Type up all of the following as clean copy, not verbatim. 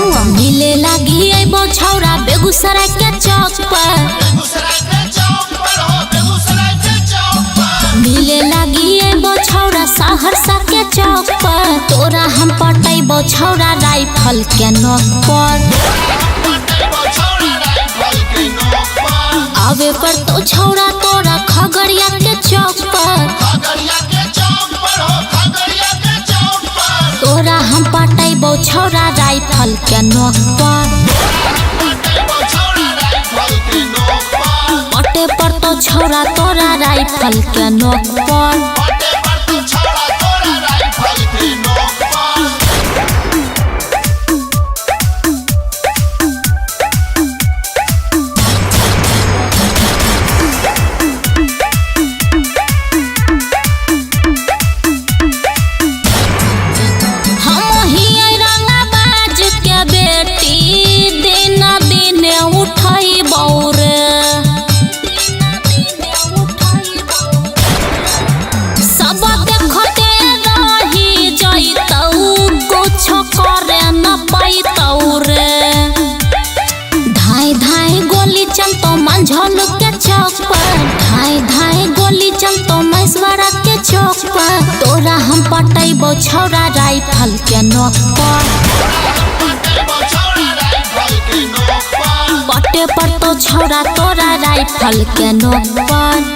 हुआ मिले लागी एबो छौरा बेगूसराय के चौक पर मिले लागी एबो छौरा सहरसा के चौक पर तोरा हम पटैबो छौरा राइफल के नोक पर आवे पर तो छौरा तोरा खगड़िया के चौक पर तोरा हम पटैबो छौरा राइफल के नोक पर पटे पर तो छौरा तोरा राइफल के नोक पर मंझौल के चौक पर धाई धाई गोली चलतो मैसवाड़ा के चौक पर तोरा हम पटैबो छौरा राइफल के नोक पर पटे पर तो छौरा तोरा राइफल के नोक पर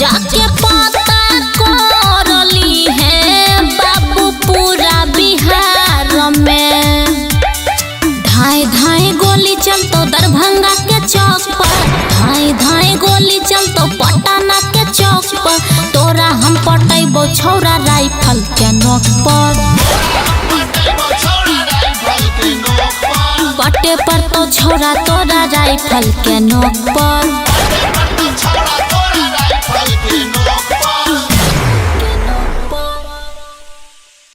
जाके पता करली है बाबू पूरा बिहार में धाई धाई गोली चलतो दरभंगा के चौक पर धाई धाई गोली चलतो पटना के चौक पर तोरा हम पटैबो छौरा राइफल के नोक पर पटे पर तो छौरा तोरा राइफल के नोक पर